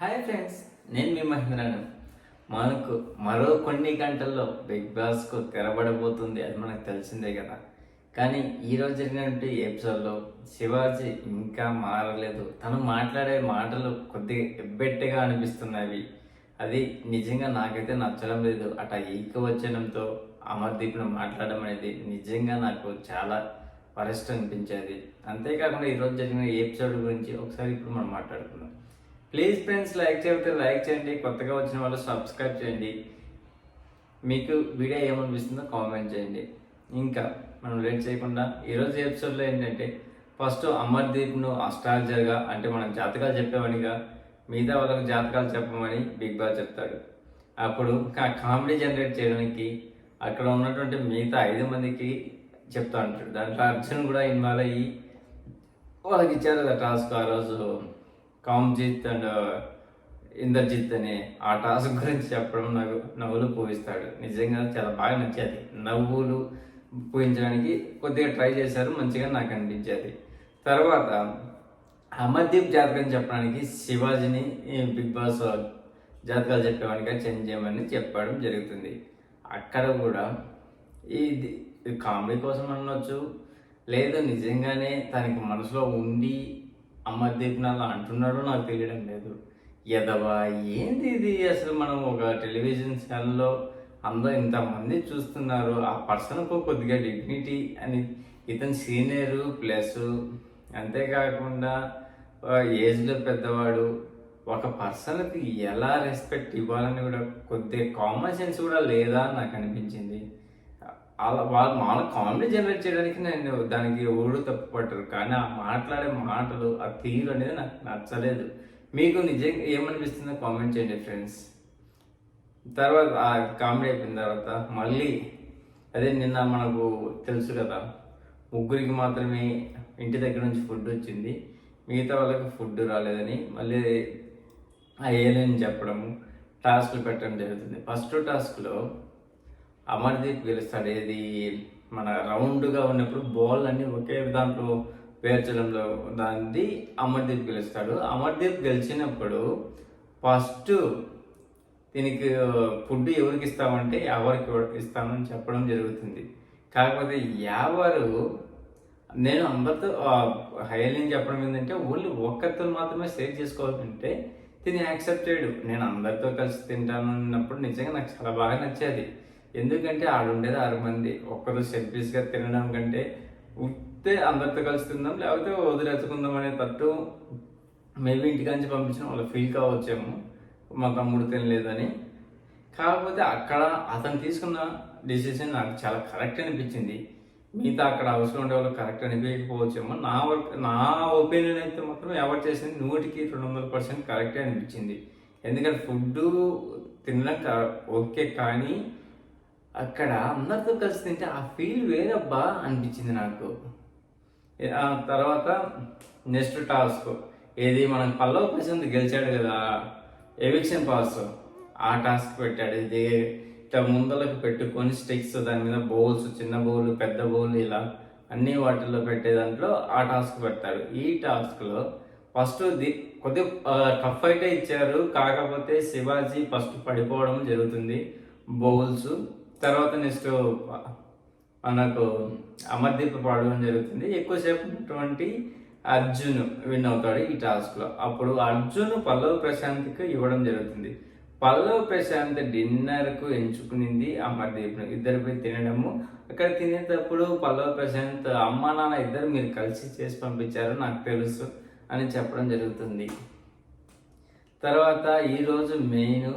Hi friends, నేను మీ మహేంద్రను. మనకు మరో కొన్ని గంటల్లో బిగ్ బాస్కు తెరబడబోతుంది, అది మనకు తెలిసిందే కదా. కానీ ఈరోజు జరిగినటువంటి ఎపిసోడ్లో శివాజీ ఇంకా మారలేదు. తను మాట్లాడే మాటలు కొద్దిగా ఎబ్బెట్టుగా అనిపిస్తున్నవి. అది నిజంగా నాకైతే నచ్చడం లేదు. అట ఏకవచనంతో అమర్దీప్ను మాట్లాడడం అనేది నిజంగా నాకు చాలా వరస్ట్ అనిపించేది. అంతేకాకుండా ఈరోజు జరిగిన ఎపిసోడ్ గురించి ఒకసారి ఇప్పుడు మనం మాట్లాడుకుందాం. ప్లీజ్ ఫ్రెండ్స్, లైక్ చేయకపోతే లైక్ చేయండి, కొత్తగా వచ్చిన వాళ్ళు సబ్స్క్రైబ్ చేయండి. మీకు వీడియో ఏమనిపిస్తుందో కామెంట్ చేయండి. ఇంకా మనం లేట్ చేయకుండా ఈరోజు ఎపిసోడ్లో ఏంటంటే, ఫస్ట్ అమర్దీప్ను అస్ట్రాలజర్గా, అంటే మనం జాతకాలు చెప్పేవాడిగా మిగతా వాళ్ళకి జాతకాలు చెప్పమని బిగ్ బాస్ చెప్తాడు. అప్పుడు కామెడీ జనరేట్ చేయడానికి అక్కడ ఉన్నటువంటి మిగతా 5 మందికి చెప్తా ఉంటాడు. దాంట్లో అర్జున్ కూడా ఇన్వాల్వ్ అయ్యి వాళ్ళకి ఇచ్చారు కదా టాస్క్. ఆ రోజు కామ్జిత్ అండ్ ఇంద్రజిత్ అనే ఆ టాస్క్ గురించి చెప్పడం నాకు నవ్వులు పూయిస్తాడు. నిజంగా చాలా బాగా నచ్చేది. నవ్వులు పూయించడానికి కొద్దిగా ట్రై చేశారు, మంచిగా నాకు అనిపించేది. తర్వాత అమర్దీప్ జాతకం చెప్పడానికి శివాజీని బిగ్ బాస్ జాతకాలు చెప్పేవాడిగా చేంజ్ చేయమని చెప్పడం జరుగుతుంది. అక్కడ కూడా ఇది కామెడీ కోసం అనొచ్చు, లేదు నిజంగానే తనకి మనసులో ఉండి అమర్దీప్ని అలా అంటున్నాడో నాకు తెలియడం లేదు. ఎదవా ఏంది ఇది అసలు? మనం ఒక టెలివిజన్ ఛానల్లో అందరూ ఇంతమంది చూస్తున్నారు, ఆ పర్సన్కు కొద్దిగా డిగ్నిటీ అని. ఇతను సీనియరు ప్లస్ అంతేకాకుండా ఏజ్లో పెద్దవాడు. ఒక పర్సన్కి ఎలా రెస్పెక్ట్ ఇవ్వాలని కూడా కొద్దిగా కామన్ సెన్స్ కూడా లేదా అని నాకు అనిపించింది. అలా వాళ్ళు మామూలు కామెడీ జనరేట్ చేయడానికి నేను దానికి ఎవరు తప్పు పట్టరు, కానీ ఆ మాట్లాడే మాటలు, ఆ తీరు అనేది నాకు నచ్చలేదు. మీకు నిజంగా ఏమనిపిస్తుందో కామెంట్ చేయండి ఫ్రెండ్స్. తర్వాత ఆ కామెడీ అయిపోయిన తర్వాత మళ్ళీ అదే నిన్న మనకు తెలుసు కదా, ముగ్గురికి మాత్రమే ఇంటి దగ్గర నుంచి ఫుడ్ వచ్చింది, మిగతా వాళ్ళకి ఫుడ్ రాలేదని మళ్ళీ ఆ ఏలియన్ చెప్పడము, టాస్క్లు పెట్టడం జరుగుతుంది. ఫస్ట్ టాస్క్లో అమర్దీప్ గెలుస్తాడు. ఏది మన రౌండ్గా ఉన్నప్పుడు బాల్ అన్ని ఒకే దాంట్లో పేర్చడంలో దాన్ని అమర్దీప్ గెలుస్తాడు. అమర్దీప్ గెలిచినప్పుడు ఫస్ట్ దీనికి ఫుడ్ ఎవరికి ఇస్తామంటే ఎవరికి ఇస్తామని చెప్పడం జరుగుతుంది. కాకపోతే ఎవరు నేను అందరితో హైలైన్ చెప్పడం ఏంటంటే, ఓన్లీ ఒక్కరితో మాత్రమే షేర్ చేసుకోవాలంటే తిని యాక్సెప్ట్ చేయడు. నేను అందరితో కలిసి తింటాను అన్నప్పుడు నిజంగా నాకు చాలా బాగా నచ్చేది. ఎందుకంటే ఆడుండేది 6 మంది. ఒక్కరు సెల్ఫీస్గా తినడం కంటే ఉత్తే అందరితో కలిసి తిందాం, లేకపోతే వదిలేసుకుందాం అనే తట్టు మేబీ ఇంటికాంచి పంపించిన వాళ్ళు ఫీల్ కావచ్చేమో, మా తమ్ముడు తినలేదని. కాకపోతే అక్కడ అతను తీసుకున్న డిసిషన్ నాకు చాలా కరెక్ట్ అనిపించింది. మిగతా అక్కడ అవసరం ఉండే వాళ్ళు కరెక్ట్ అనిపించకపోవచ్చేమో. నా ఒపీనియన్ అయితే మాత్రం ఎవరు చేసింది 100కి 200% కరెక్టే అనిపించింది. ఎందుకంటే ఫుడ్ తినడం ఓకే, కానీ అక్కడ అందరితో కలిసి తింటే ఆ ఫీల్ వేరబ్బా అనిపించింది నాకు. తర్వాత నెక్స్ట్ టాస్క్ ఏది మన పల్లవ్ ప్రశాంత్ గెలిచాడు కదా, ఎవిక్షన్ పాస్, ఆ టాస్క్ పెట్టాడు. ఇది ఇట్లా ముందలకు పెట్టుకొని స్టిక్స్, దాని మీద బౌల్స్, చిన్న బౌల్ పెద్ద బౌల్ ఇలా అన్ని వాటిల్లో పెట్టే దాంట్లో ఆ టాస్క్ పెడతాడు. ఈ టాస్క్లో ఫస్ట్ కొద్దిగా టఫ్ అయితే ఇచ్చారు, కాకపోతే శివాజీ ఫస్ట్ పడిపోవడం జరుగుతుంది బౌల్స్. తర్వాత నెక్స్ట్ మనకు అమర్దీప్ పడడం జరుగుతుంది. ఎక్కువసేపు ఉన్నటువంటి అర్జున్ విన్ అవుతాడు ఈ టాస్క్లో. అప్పుడు అర్జున్ పల్లవ్ ప్రశాంత్కి ఇవ్వడం జరుగుతుంది. పల్లవ్ ప్రశాంత్ డిన్నర్కు ఎంచుకునింది అమర్దీప్ను. ఇద్దరు పోయి తినడము, అక్కడ తినేటప్పుడు పల్లవ్ ప్రశాంత్ అమ్మ నాన్న ఇద్దరు మీరు కలిసి చేసి పంపించారు నాకు తెలుసు అని చెప్పడం జరుగుతుంది. తర్వాత ఈరోజు మెయిన్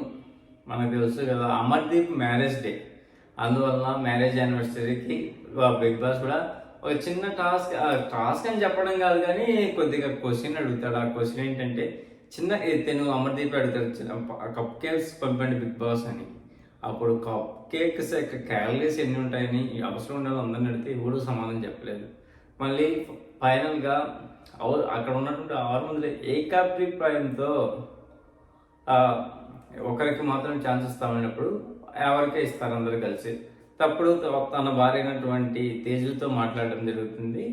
మనకు తెలుసు కదా, అమర్దీప్ మ్యారేజ్ డే. అందువల్ల మ్యారేజ్ యానివర్సరీకి బిగ్ బాస్ కూడా ఒక చిన్న టాస్క్ అని చెప్పడం కాదు, కానీ కొద్దిగా క్వశ్చన్ అడుగుతాడు. ఆ క్వశ్చన్ ఏంటంటే, చిన్న నువ్వు అమర్దీప్ అడుగుతాడు, కప్ కేక్స్ పంపండి బిగ్ బాస్ అని. అప్పుడు కప్ కేక్స్ క్యాలరీస్ ఎన్ని ఉంటాయని అవసరం ఉండాలి అందరిని అడిగితే ఎవరు సమాధానం చెప్పలేదు. మళ్ళీ ఫైనల్గా అక్కడ ఉన్నటువంటి 6 మందిలో ఏకాభిప్రాయంతో ఒకరికి మాత్రం ఛాన్స్ ఇస్తామన్నప్పుడు ఎవరికే ఇస్తారు అందరూ కలిసి. తప్పుడు తన భార్య అయినటువంటి తేజుతో మాట్లాడడం జరుగుతుంది.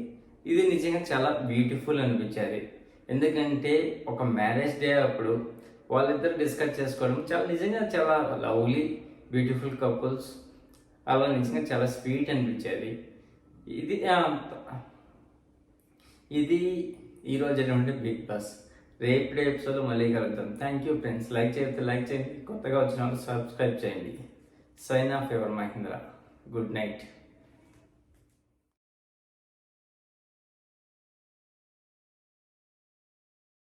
ఇది నిజంగా చాలా బ్యూటిఫుల్ అనిపించేది. ఎందుకంటే ఒక మ్యారేజ్ డే అప్పుడు వాళ్ళిద్దరు డిస్కస్ చేసుకోవడం చాలా నిజంగా చాలా లవ్లీ బ్యూటిఫుల్ కపుల్స్. అలా నిజంగా చాలా స్వీట్ అనిపించేది. ఇది ఇది ఈరోజు అనేటువంటి బిగ్ బాస్. రేపు ఎపిసోడ్లో మళ్ళీ కలుద్దాం. Thank you friends. లైక్ చేస్తే లైక్ చేయండి, కొత్తగా వచ్చిన వాళ్ళు సబ్స్క్రైబ్ చేయండి. Sign off your Mahendra. Good night.